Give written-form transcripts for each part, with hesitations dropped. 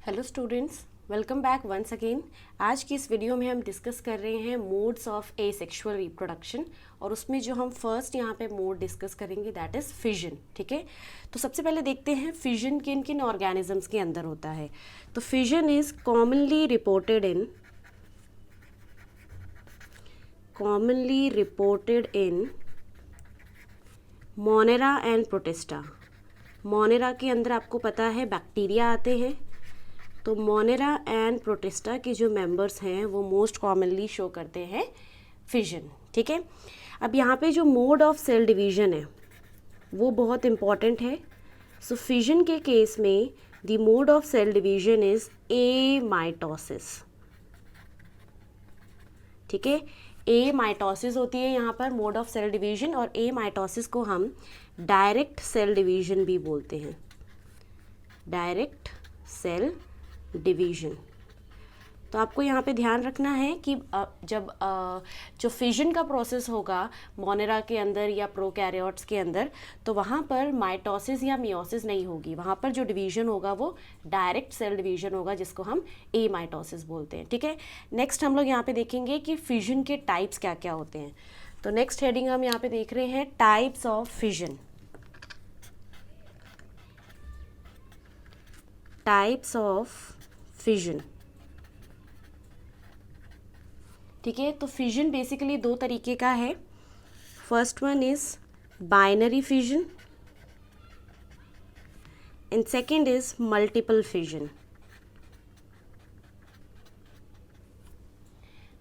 Hello students, welcome back once again. आज की इस वीडियो में हम डिस्कस कर रहे हैं मोड्स ऑफ एसेक्सुअल रिप्रोडक्शन और उसमें जो हम फर्स्ट यहाँ पे मोड डिस्कस करेंगे दैट इज़ फिजन। ठीक है, तो सबसे पहले देखते हैं फिजन किन किन ऑर्गेनिजम्स के अंदर होता है। तो fission is commonly reported in Monera and protista. Monera के अंदर आपको पता है बैक्टीरिया आते हैं, तो मोनेरा एंड प्रोटिस्टा के जो मेंबर्स हैं वो मोस्ट कॉमनली शो करते हैं फिजन। ठीक है, अब यहाँ पे जो मोड ऑफ सेल डिवीजन है वो बहुत इम्पॉर्टेंट है। सो फिजन के केस में the mode of cell division is a mitosis. ठीक है, ए माइटोसिस होती है यहाँ पर मोड ऑफ सेल डिवीजन, और ए माइटोसिस को हम डायरेक्ट सेल डिवीजन भी बोलते हैं, डायरेक्ट सेल डिवीजन। तो आपको यहाँ पे ध्यान रखना है कि जब जो फिजन का प्रोसेस होगा मोनेरा के अंदर या प्रोकैरियोट्स के अंदर, तो वहाँ पर माइटोसिस या मियोसिस नहीं होगी। वहाँ पर जो डिवीजन होगा वो डायरेक्ट सेल डिवीजन होगा, जिसको हम ए माइटोसिस बोलते हैं। ठीक है, नेक्स्ट हम लोग यहाँ पे देखेंगे कि फिजन के टाइप्स क्या क्या होते हैं। तो नेक्स्ट हेडिंग हम यहाँ पे देख रहे हैं types of fission. Types of fission. ठीक है, तो फिजन बेसिकली दो तरीके का है। First one is binary fission and second is multiple fission.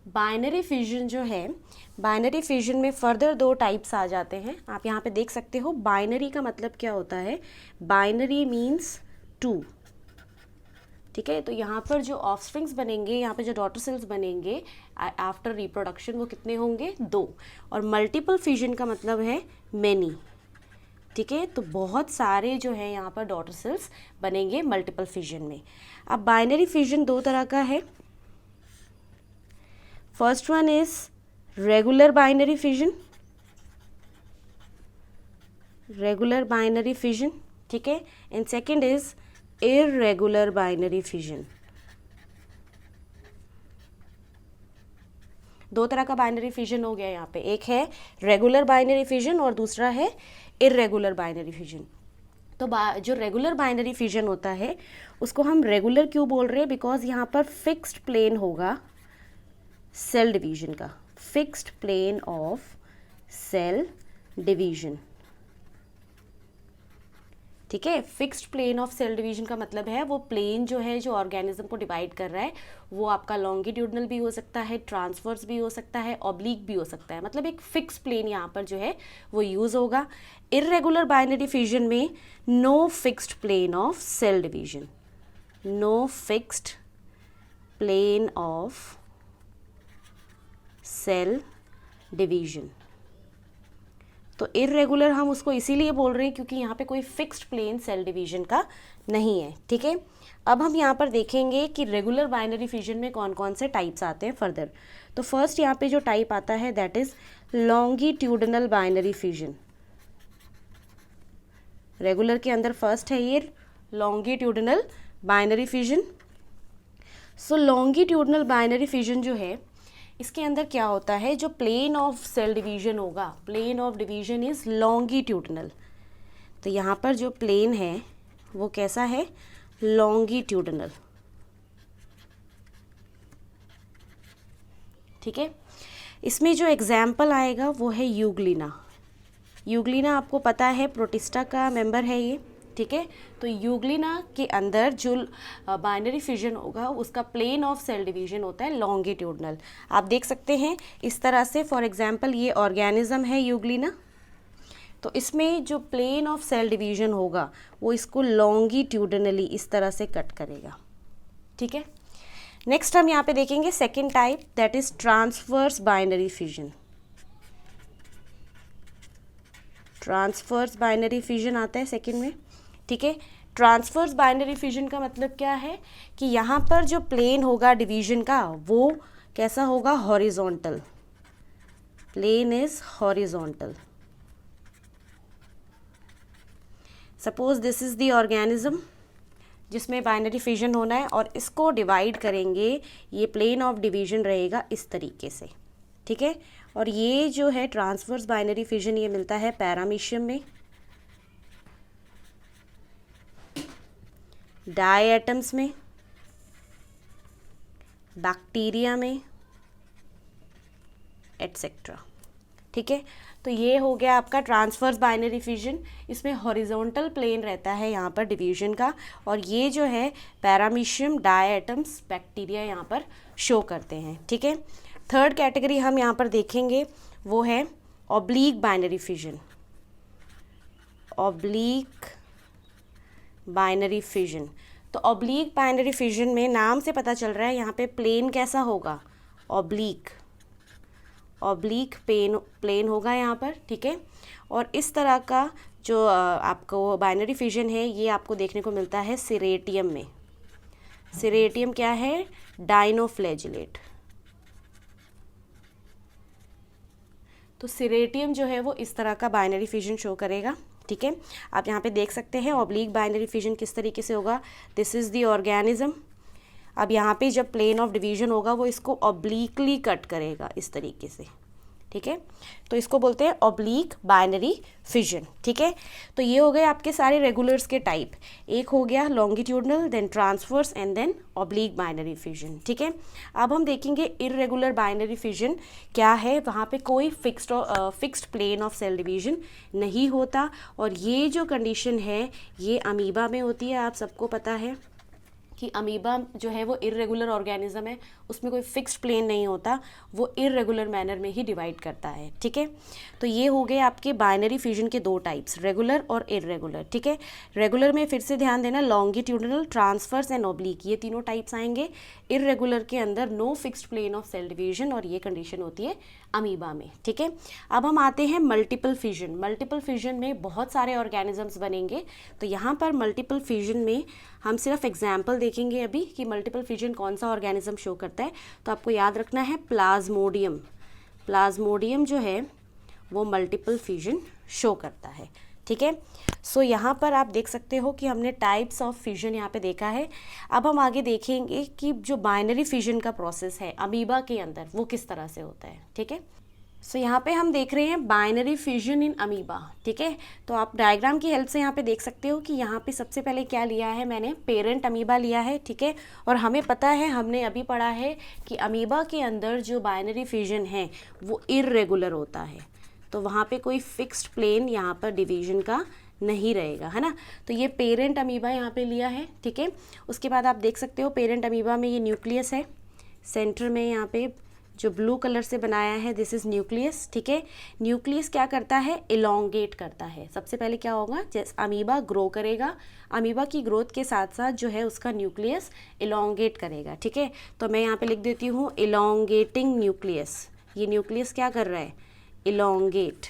Binary fission जो है, बाइनरी फिजन में फर्दर दो टाइप्स आ जाते हैं। आप यहाँ पे देख सकते हो बाइनरी का मतलब क्या होता है। Binary means two. ठीक है, तो यहाँ पर जो ऑफस्प्रिंग्स बनेंगे, यहाँ पर जो डॉटर सेल्स बनेंगे आफ्टर रिप्रोडक्शन, वो कितने होंगे? दो। और मल्टीपल फिजन का मतलब है मैनी। ठीक है, तो बहुत सारे जो है यहाँ पर डॉटर सेल्स बनेंगे मल्टीपल फिजन में। अब बाइनरी फिजन दो तरह का है। First one is regular binary fission, regular binary fission. ठीक है, and second is irregular binary fission. दो तरह का बाइनरी फिजन हो गया यहाँ पे, एक है रेगुलर बाइनरी फिजन और दूसरा है इर्रेगुलर बाइनरी फिजन। तो जो रेगुलर बाइनरी फिजन होता है उसको हम रेगुलर क्यों बोल रहे हैं? बिकॉज यहाँ पर फिक्स्ड प्लेन होगा सेल डिवीजन का, fixed plane of cell division. ठीक है, fixed plane of cell division का मतलब है वो प्लेन जो है जो ऑर्गेनिज्म को डिवाइड कर रहा है वो आपका लॉन्गिट्यूडनल भी हो सकता है, ट्रांसवर्स भी हो सकता है, ऑब्लिक भी हो सकता है। मतलब एक फिक्स प्लेन यहाँ पर जो है वो यूज होगा। इर्रेगुलर बाइनरी फिजन में no fixed plane of cell division, no fixed plane of cell division. तो इर्रेगुलर हम उसको इसीलिए बोल रहे हैं क्योंकि यहाँ पे कोई फिक्स्ड प्लेन सेल डिवीजन का नहीं है। ठीक है, अब हम यहाँ पर देखेंगे कि रेगुलर बाइनरी फिजन में कौन कौन से टाइप्स आते हैं फर्दर। तो फर्स्ट यहाँ पे जो टाइप आता है that is longitudinal binary fission. Regular के अंदर फर्स्ट है ये longitudinal binary fission. So longitudinal binary fission जो है इसके अंदर क्या होता है, जो प्लेन ऑफ सेल डिवीजन होगा, plane of division is longitudinal. तो यहाँ पर जो प्लेन है वो कैसा है? लॉन्गिट्यूडनल। ठीक है, इसमें जो एग्जाम्पल आएगा वो है यूग्लिना। यूग्लिना आपको पता है प्रोटिस्टा का मेंबर है ये। ठीक है, तो यूग्लिना के अंदर जो बाइनरी फिजन होगा उसका प्लेन ऑफ सेल डिवीजन होता है लॉन्गिट्यूडनल। आप देख सकते हैं इस तरह से, फॉर एग्जांपल ये ऑर्गेनिज्म है यूग्लिना, तो इसमें जो प्लेन ऑफ सेल डिवीजन होगा वो इसको लॉन्गिट्यूडनली इस तरह से कट करेगा। ठीक है, नेक्स्ट हम यहाँ पे देखेंगे second type that is transverse binary fission. Transverse binary fission आता है सेकेंड में। ठीक है, ट्रांसवर्स बाइनरी फिजन का मतलब क्या है कि यहाँ पर जो प्लेन होगा डिवीजन का वो कैसा होगा? Horizontal. Plane is horizontal. Suppose this is the organism, जिसमें बाइनरी फिजन होना है, और इसको डिवाइड करेंगे, ये प्लेन ऑफ डिवीजन रहेगा इस तरीके से, ठीक है। और ये जो है ट्रांसवर्स बाइनरी फिजन ये मिलता है पैरामीशियम में, डायएटम्स में, बैक्टीरिया में, एटसेट्रा, ठीक है। तो ये हो गया आपका ट्रांसवर्स बाइनरी फिजन। इसमें हॉरिजॉन्टल प्लेन रहता है यहाँ पर डिवीजन का, और ये जो है पैरामीशियम, डायएटम्स, बैक्टीरिया यहाँ पर शो करते हैं, ठीक है। थर्ड कैटेगरी हम यहाँ पर देखेंगे वो है oblique binary fission. Oblique binary fission, तो ऑब्लीक बाइनरी फिजन में नाम से पता चल रहा है यहाँ पे प्लेन कैसा होगा, ऑब्लीक, ऑब्लीक प्लेन होगा यहाँ पर, ठीक है। और इस तरह का जो आपको बाइनरी फिजन है ये आपको देखने को मिलता है सीरेटियम में। सीरेटियम क्या है, डाइनोफ्लैजिलेट। तो सीरेटियम जो है वो इस तरह का बाइनरी फिजन शो करेगा, ठीक है। आप यहाँ पे देख सकते हैं ऑब्लीक बाइनरी फिजन किस तरीके से होगा। This is the organism. अब यहाँ पे जब प्लेन ऑफ डिवीजन होगा वो इसको ऑब्लीकली कट करेगा इस तरीके से, ठीक है। तो इसको बोलते हैं ऑब्लीक बाइनरी फिजन, ठीक है। तो ये हो गए आपके सारे रेगुलर्स के टाइप। एक हो गया longitudinal, then transverse, and then oblique binary fission, ठीक है। अब हम देखेंगे इर्रेगुलर बाइनरी फिजन क्या है। वहाँ पे कोई fixed plane of cell division नहीं होता, और ये जो कंडीशन है ये अमीबा में होती है। आप सबको पता है कि अमीबा जो है वो इर्रेगुलर ऑर्गेनिज्म है, उसमें कोई फिक्स्ड प्लेन नहीं होता, वो इर्रेगुलर मैनर में ही डिवाइड करता है, ठीक है। तो ये हो गए आपके बाइनरी फिजन के दो टाइप्स, रेगुलर और इर्रेगुलर, ठीक है। रेगुलर में फिर से ध्यान देना, लॉन्गिट्यूडनल, ट्रांसवर्स एंड ऑब्लीक, ये तीनों टाइप्स आएंगे। इर्रेगुलर के अंदर no fixed plane of cell division, और ये कंडीशन होती है अमीबा में, ठीक है। अब हम आते हैं मल्टीपल फिजन। मल्टीपल फिजन में बहुत सारे ऑर्गेनिजम्स बनेंगे। तो यहाँ पर मल्टीपल फिजन में हम सिर्फ एग्जाम्पल देखेंगे अभी कि मल्टीपल फिजन कौन सा ऑर्गेनिज्म शो करता है। तो आपको याद रखना है प्लाज्मोडियम। प्लाज्मोडियम जो है वो मल्टीपल फिजन शो करता है, ठीक है। सो यहाँ पर आप देख सकते हो कि हमने टाइप्स ऑफ फिजन यहाँ पे देखा है। अब हम आगे देखेंगे कि जो बाइनरी फिजन का प्रोसेस है अमीबा के अंदर वो किस तरह से होता है, ठीक है। सो यहाँ पे हम देख रहे हैं बाइनरी फिजन इन अमीबा, ठीक है। तो आप डायग्राम की हेल्प से यहाँ पे देख सकते हो कि यहाँ पे सबसे पहले क्या लिया है मैंने, पेरेंट अमीबा लिया है, ठीक है। और हमें पता है, हमने अभी पढ़ा है कि अमीबा के अंदर जो बाइनरी फिजन है वो इर्रेगुलर होता है। तो वहाँ पे कोई फिक्स्ड प्लेन यहाँ पर डिवीजन का नहीं रहेगा, है ना। तो ये पेरेंट अमीबा यहाँ पे लिया है, ठीक है। उसके बाद आप देख सकते हो पेरेंट अमीबा में ये न्यूक्लियस है, सेंटर में यहाँ पे जो ब्लू कलर से बनाया है दिस इज़ न्यूक्लियस, ठीक है। न्यूक्लियस क्या करता है, इलोंगेट करता है। सबसे पहले क्या होगा, जैसे अमीबा ग्रो करेगा, अमीबा की ग्रोथ के साथ साथ जो है उसका न्यूक्लियस इलोंगेट करेगा, ठीक है। तो मैं यहाँ पे लिख देती हूँ इलोंगेटिंग न्यूक्लियस। ये न्यूक्लियस क्या कर रहा है, इलोंगेट,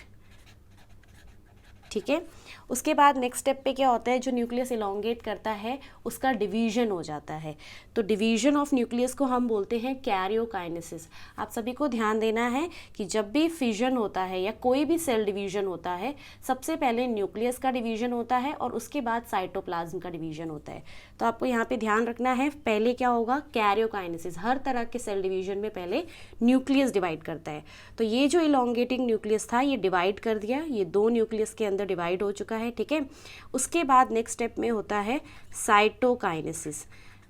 ठीक है। उसके बाद नेक्स्ट स्टेप पे क्या होता है, जो न्यूक्लियस इलोंगेट करता है उसका डिवीजन हो जाता है। तो डिवीजन ऑफ न्यूक्लियस को हम बोलते हैं कैरियोकाइनेसिस। आप सभी को ध्यान देना है कि जब भी फिजन होता है या कोई भी सेल डिवीजन होता है, सबसे पहले न्यूक्लियस का डिवीजन होता है और उसके बाद साइटोप्लाज्म का डिवीजन होता है। तो आपको यहाँ पे ध्यान रखना है, पहले क्या होगा, कैरियोकाइनेसिस। हर तरह के सेल डिवीजन में पहले न्यूक्लियस डिवाइड करता है। तो ये जो इलोंगेटिंग न्यूक्लियस था ये डिवाइड कर दिया, ये दो न्यूक्लियस के अंदर डिवाइड हो चुका है, ठीक है। उसके बाद नेक्स्ट स्टेप में होता है साइटोकाइनेसिस।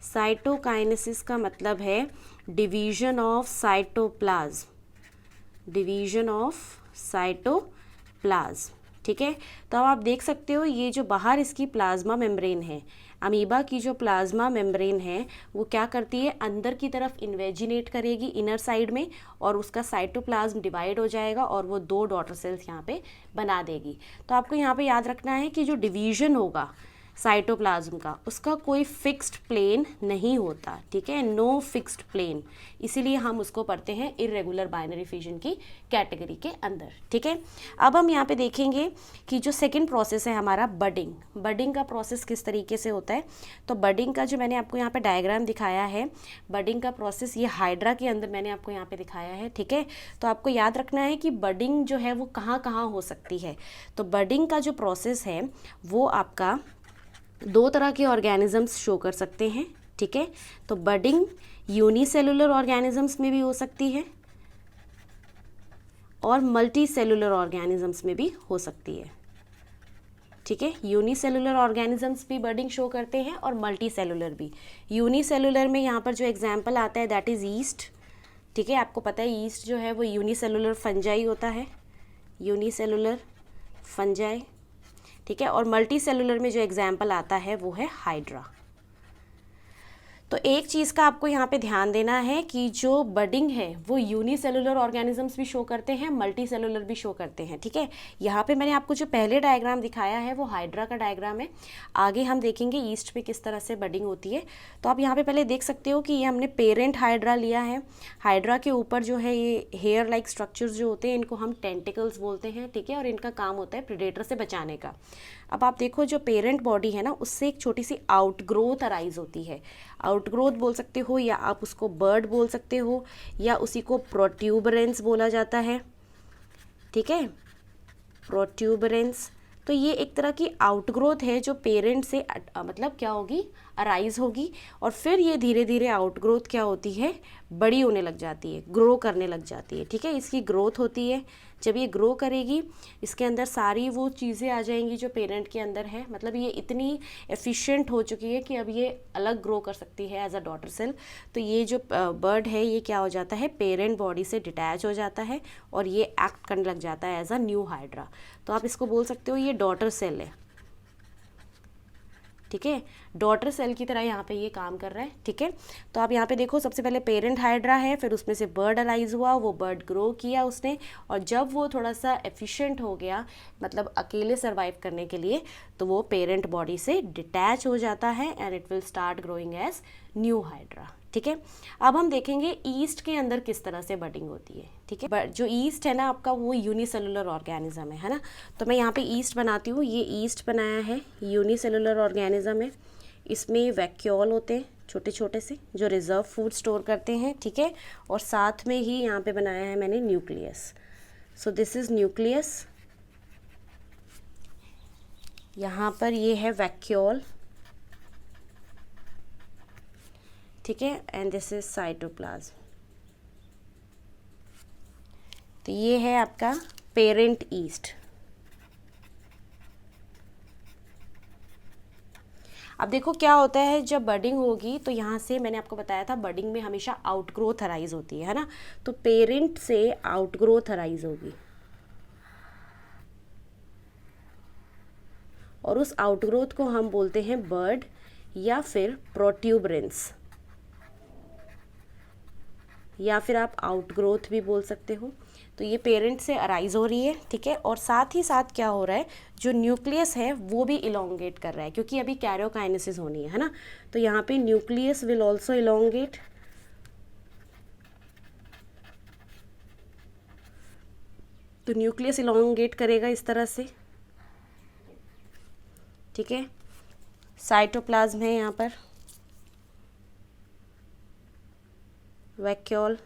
साइटोकाइनेसिस का मतलब है division of cytoplasm, division of cytoplasm, ठीक है। तो अब आप देख सकते हो ये जो बाहर इसकी प्लाज्मा मेम्ब्रेन है, अमीबा की जो प्लाज्मा मेम्ब्रेन है वो क्या करती है, अंदर की तरफ इन्वेजिनेट करेगी इनर साइड में, और उसका साइटोप्लाज्म डिवाइड हो जाएगा और वो दो डॉटर सेल्स यहाँ पे बना देगी। तो आपको यहाँ पे याद रखना है कि जो डिवीजन होगा साइटोप्लाज्म का उसका कोई फिक्स्ड प्लेन नहीं होता, ठीक है, नो फिक्स्ड प्लेन, इसीलिए हम उसको पढ़ते हैं इर्रेगुलर बाइनरी फिजन की कैटेगरी के अंदर, ठीक है। अब हम यहाँ पे देखेंगे कि जो सेकंड प्रोसेस है हमारा बडिंग, बडिंग का प्रोसेस किस तरीके से होता है। तो बडिंग का जो मैंने आपको यहाँ पे डायग्राम दिखाया है, बडिंग का प्रोसेस ये हाइड्रा के अंदर मैंने आपको यहाँ पे दिखाया है, ठीक है। तो आपको याद रखना है कि बडिंग जो है वो कहाँ कहाँ हो सकती है। तो बडिंग का जो प्रोसेस है वो आपका दो तरह के ऑर्गेनिजम्स शो कर सकते हैं, ठीक है। तो बडिंग यूनिसेलुलर ऑर्गेनिजम्स में भी हो सकती है और मल्टी सेलुलर ऑर्गेनिजम्स में भी हो सकती है, ठीक है। यूनिसेलुलर ऑर्गेनिजम्स भी बडिंग शो करते हैं और मल्टी सेलुलर भी। यूनिसेलुलर में यहाँ पर जो एग्जाम्पल आता है दैट इज़ ईस्ट, ठीक है। आपको पता है ईस्ट जो है वो यूनिसेलुलर फंजाई होता है, यूनिसेलुलर फंजाई, ठीक है। और मल्टी सेलुलर में जो एग्जाम्पल आता है वो है हाइड्रा। तो एक चीज़ का आपको यहाँ पे ध्यान देना है कि जो बडिंग है वो यूनिसेलुलर ऑर्गेनिजम्स भी शो करते हैं, मल्टी सेलुलर भी शो करते हैं, ठीक है। यहाँ पे मैंने आपको जो पहले डायग्राम दिखाया है वो हाइड्रा का डायग्राम है। आगे हम देखेंगे ईस्ट में किस तरह से बडिंग होती है। तो आप यहाँ पे पहले देख सकते हो कि ये हमने पेरेंट हाइड्रा लिया है। हाइड्रा के ऊपर जो है ये हेयर लाइक स्ट्रक्चर्स जो होते हैं इनको हम टेंटिकल्स बोलते हैं, ठीक है। और इनका काम होता है प्रेडेटर से बचाने का। अब आप देखो जो पेरेंट बॉडी है ना उससे एक छोटी सी आउटग्रोथ अराइज होती है। आउटग्रोथ बोल सकते हो या आप उसको बर्ड बोल सकते हो या उसी को प्रोट्यूबरेंस बोला जाता है, ठीक है, प्रोट्यूबरेंस। तो ये एक तरह की आउटग्रोथ है जो पेरेंट से मतलब क्या होगी, अराइज होगी और फिर ये धीरे धीरे आउटग्रोथ क्या होती है, बड़ी होने लग जाती है, ग्रो करने लग जाती है, ठीक है। इसकी ग्रोथ होती है। जब ये ग्रो करेगी इसके अंदर सारी वो चीज़ें आ जाएंगी जो पेरेंट के अंदर है। मतलब ये इतनी एफिशिएंट हो चुकी है कि अब ये अलग ग्रो कर सकती है एज अ डॉटर सेल। तो ये जो बर्ड है ये क्या हो जाता है, पेरेंट बॉडी से डिटैच हो जाता है और ये एक्ट करने लग जाता है एज अ न्यू हाइड्रा। तो आप इसको बोल सकते हो ये डॉटर सेल है, ठीक है। डॉटर सेल की तरह यहाँ पे ये काम कर रहा है, ठीक है। तो आप यहाँ पे देखो सबसे पहले पेरेंट हाइड्रा है, फिर उसमें से बर्ड अराइज हुआ, वो बर्ड ग्रो किया उसने, और जब वो थोड़ा सा एफिशिएंट हो गया मतलब अकेले सर्वाइव करने के लिए, तो वो पेरेंट बॉडी से डिटैच हो जाता है and it will start growing as new hydra, ठीक है। अब हम देखेंगे ईस्ट के अंदर किस तरह से बडिंग होती है, ठीक है। जो ईस्ट है ना आपका वो यूनिसेलुलर ऑर्गेनिज्म है ना। तो मैं यहाँ पे ईस्ट बनाती हूँ, ये ईस्ट बनाया है, यूनिसेलुलर ऑर्गेनिज्म है। इसमें वैक्यूल होते हैं छोटे छोटे से जो रिजर्व फूड स्टोर करते हैं, ठीक है। और साथ में ही यहाँ पे बनाया है मैंने nucleus. So this is nucleus, यहाँ पर ये है वैक्यूल, ठीक है, एंड दिस इज साइटोप्लाज्म। तो ये है आपका पेरेंट ईस्ट। अब देखो क्या होता है जब बडिंग होगी, तो यहाँ से मैंने आपको बताया था बडिंग में हमेशा आउटग्रोथ अराइज होती है ना। तो पेरेंट से आउटग्रोथ अराइज होगी और उस आउटग्रोथ को हम बोलते हैं बर्ड या फिर प्रोट्यूबरेंस, या फिर आप आउटग्रोथ भी बोल सकते हो। तो ये पेरेंट से अराइज हो रही है, ठीक है। और साथ ही साथ क्या हो रहा है, जो न्यूक्लियस है वो भी इलोंगेट कर रहा है क्योंकि अभी कैरियोकाइनेसिस होनी है ना। तो यहाँ पे न्यूक्लियस विल ऑल्सो इलोंगेट, तो न्यूक्लियस इलोंगेट करेगा इस तरह से, ठीक है। साइटोप्लाज्म है यहाँ पर, वैक्यूल,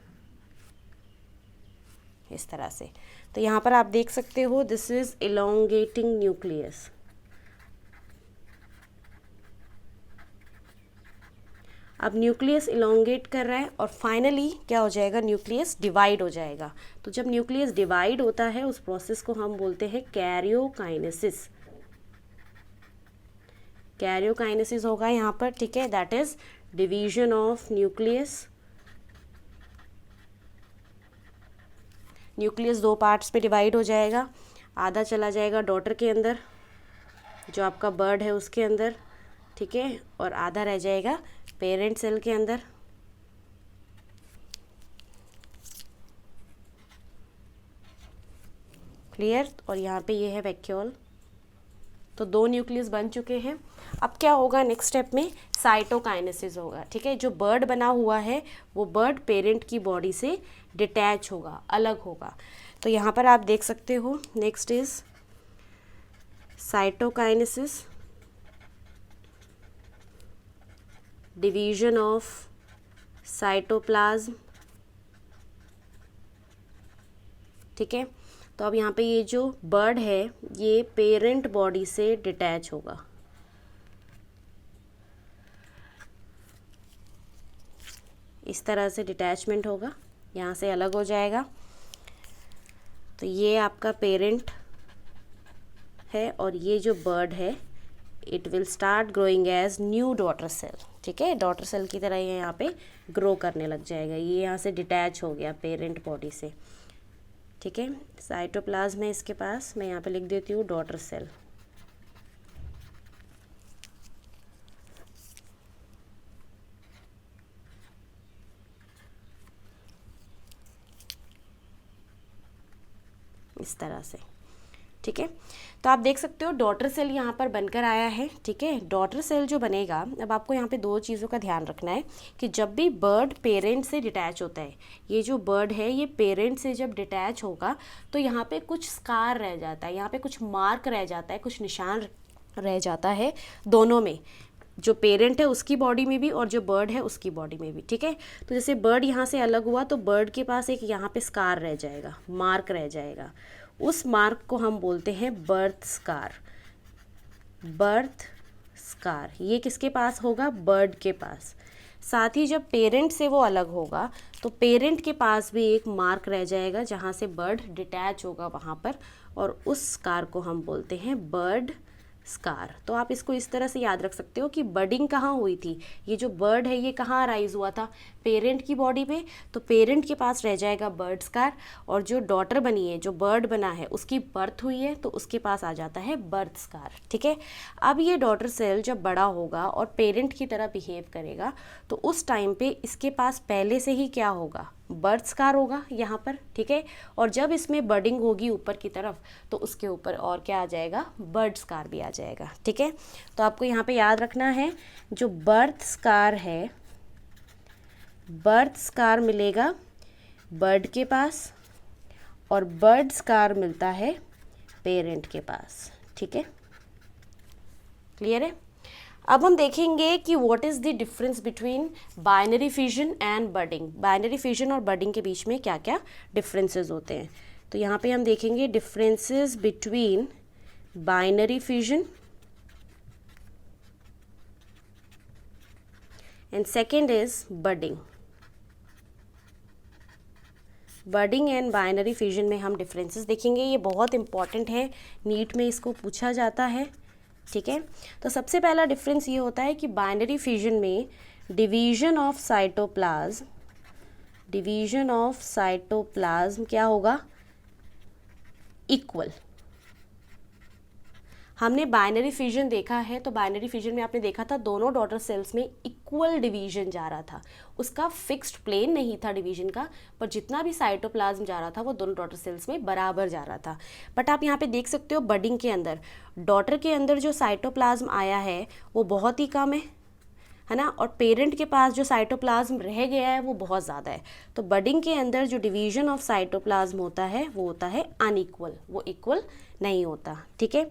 इस तरह से। तो यहाँ पर आप देख सकते हो दिस इज इलोंगेटिंग न्यूक्लियस। अब न्यूक्लियस इलोंगेट कर रहा है और फाइनली क्या हो जाएगा, न्यूक्लियस डिवाइड हो जाएगा। तो जब न्यूक्लियस डिवाइड होता है उस प्रोसेस को हम बोलते हैं कैरियोकाइनेसिस। कैरियोकाइनेसिस होगा यहाँ पर, ठीक है, that is division of nucleus. Nucleus दो पार्ट्स में डिवाइड हो जाएगा, आधा चला जाएगा डॉटर के अंदर जो आपका बर्ड है उसके अंदर, ठीक है, और आधा रह जाएगा पेरेंट सेल के अंदर। क्लियर। और यहाँ पे ये है वैक्यूल। तो दो न्यूक्लियस बन चुके हैं। अब क्या होगा नेक्स्ट स्टेप में, साइटोकाइनेसिस होगा, ठीक है। जो बर्ड बना हुआ है वो बर्ड पेरेंट की बॉडी से डिटैच होगा, अलग होगा। तो यहाँ पर आप देख सकते हो next is cytokinesis, division of cytoplasm, ठीक है। तो अब यहाँ पे ये जो बर्ड है ये पेरेंट बॉडी से डिटैच होगा, इस तरह से डिटैचमेंट होगा, यहाँ से अलग हो जाएगा। तो ये आपका पेरेंट है और ये जो बर्ड है it will start growing as new daughter cell. ठीक है, डॉटर सेल की तरह ये यहाँ पे ग्रो करने लग जाएगा। ये यहाँ से डिटैच हो गया पेरेंट बॉडी से। ठीक है, साइटोप्लाज्म है इसके पास, मैं यहाँ पे लिख देती हूँ डॉटर सेल। इस तरह से। ठीक है, तो आप देख सकते हो डॉटर सेल यहाँ पर बनकर आया है। ठीक है, डॉटर सेल जो बनेगा, अब आपको यहाँ पे दो चीज़ों का ध्यान रखना है कि जब भी बर्ड पेरेंट से डिटैच होता है, ये जो बर्ड है ये पेरेंट से जब डिटैच होगा तो यहाँ पे कुछ स्कार रह जाता है, यहाँ पे कुछ मार्क रह जाता है, कुछ निशान रह जाता है दोनों में, जो पेरेंट है उसकी बॉडी में भी और जो बर्ड है उसकी बॉडी में भी। ठीक है, तो जैसे बर्ड यहाँ से अलग हुआ तो बर्ड के पास एक यहाँ पे स्कार रह जाएगा, मार्क रह जाएगा। उस मार्क को हम बोलते हैं बर्थ स्कार। बर्थ स्कार ये किसके पास होगा? बर्ड के पास। साथ ही जब पेरेंट से वो अलग होगा तो पेरेंट के पास भी एक मार्क रह जाएगा जहाँ से बर्ड डिटैच होगा वहाँ पर, और उस स्कार को हम बोलते हैं बर्ड स्कार। तो आप इसको इस तरह से याद रख सकते हो कि बर्डिंग कहाँ हुई थी, ये जो बर्ड है ये कहाँ राइज हुआ था? पेरेंट की बॉडी पे, तो पेरेंट के पास रह जाएगा बर्ड स्कार, और जो डॉटर बनी है, जो बर्ड बना है, उसकी बर्थ हुई है तो उसके पास आ जाता है बर्थ स्कार। ठीक है, अब ये डॉटर सेल जब बड़ा होगा और पेरेंट की तरह बिहेव करेगा तो उस टाइम पे इसके पास पहले से ही क्या होगा? बर्थ स्कार होगा यहाँ पर। ठीक है, और जब इसमें बर्डिंग होगी ऊपर की तरफ तो उसके ऊपर और क्या आ जाएगा? बर्ड स्कार भी आ जाएगा। ठीक है, तो आपको यहाँ पे याद रखना है जो बर्थ स्कार है, बर्थ स्कार मिलेगा बर्ड के पास और बर्ड स्कार मिलता है पेरेंट के पास। ठीक है, क्लियर है? अब हम देखेंगे कि what is the difference between binary fission and budding. Binary fission और बर्डिंग के बीच में क्या क्या डिफरेंसेस होते हैं, तो यहाँ पे हम देखेंगे differences between binary fission and second is budding. Budding and binary fission में हम डिफरेंसेस देखेंगे, ये बहुत इंपॉर्टेंट है, नीट में इसको पूछा जाता है। ठीक है, तो सबसे पहला डिफरेंस ये होता है कि बाइनरी फिजन में डिवीजन ऑफ साइटोप्लाज्म क्या होगा? इक्वल। हमने बाइनरी फिजन देखा है, तो बाइनरी फिजन में आपने देखा था दोनों डॉटर सेल्स में इक्वल डिवीजन जा रहा था, उसका फिक्स्ड प्लेन नहीं था डिवीजन का, पर जितना भी साइटोप्लाज्म जा रहा था वो दोनों डॉटर सेल्स में बराबर जा रहा था। बट आप यहाँ पे देख सकते हो बर्डिंग के अंदर, डॉटर के अंदर जो साइटोप्लाज्म आया है वो बहुत ही कम है ना, और पेरेंट के पास जो साइटोप्लाज्म रह गया है वो बहुत ज़्यादा है। तो बर्डिंग के अंदर जो डिवीजन ऑफ साइटोप्लाज्म होता है वो होता है अनइक्वल, वो इक्वल नहीं होता। ठीक है,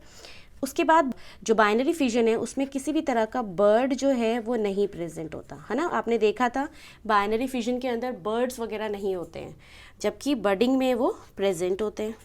उसके बाद जो बाइनरी फिजन है उसमें किसी भी तरह का बर्ड जो है वो नहीं प्रेजेंट होता, है ना। आपने देखा था बाइनरी फिजन के अंदर बर्ड्स वगैरह नहीं होते हैं, जबकि बर्डिंग में वो प्रेजेंट होते हैं।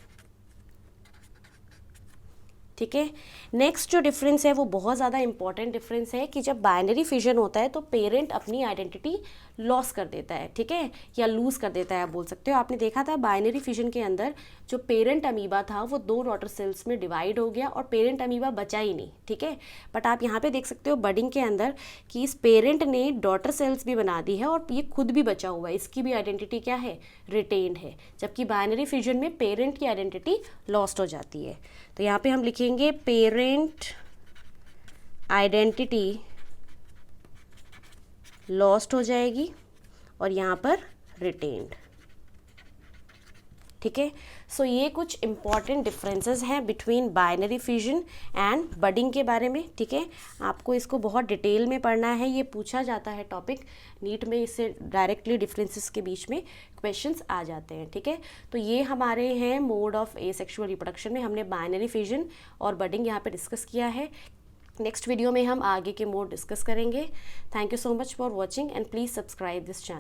ठीक है, नेक्स्ट जो डिफरेंस है वो बहुत ज़्यादा इंपॉर्टेंट डिफरेंस है कि जब बाइनरी फिजन होता है तो पेरेंट अपनी आइडेंटिटी लॉस कर देता है। ठीक है, या लूज़ कर देता है आप बोल सकते हो। आपने देखा था बाइनरी फिजन के अंदर जो पेरेंट अमीबा था वो 2 डॉटर सेल्स में डिवाइड हो गया और पेरेंट अमीबा बचा ही नहीं। ठीक है, बट आप यहाँ पे देख सकते हो बर्डिंग के अंदर कि इस पेरेंट ने डॉटर सेल्स भी बना दी है और ये खुद भी बचा हुआ है, इसकी भी आइडेंटिटी क्या है? रिटेन्ड है। जबकि बाइनरी फिजन में पेरेंट की आइडेंटिटी लॉस्ट हो जाती है। तो यहाँ पे हम लिखेंगे पेरेंट आइडेंटिटी लॉस्ट हो जाएगी और यहाँ पर रिटेन्ड। ठीक है, सो ये कुछ इंपॉर्टेंट डिफरेंसेस हैं बिटवीन बाइनरी फिजन एंड बर्डिंग के बारे में। ठीक है, आपको इसको बहुत डिटेल में पढ़ना है, ये पूछा जाता है टॉपिक नीट में, इससे डायरेक्टली डिफरेंसेस के बीच में क्वेश्चंस आ जाते हैं। ठीक है, तो ये हमारे हैं मोड ऑफ एसेक्सुअल रिप्रोडक्शन में हमने बाइनरी फिजन और बर्डिंग यहाँ पे डिस्कस किया है। नेक्स्ट वीडियो में हम आगे के मोड डिस्कस करेंगे। Thank you so much for watching and please subscribe this channel.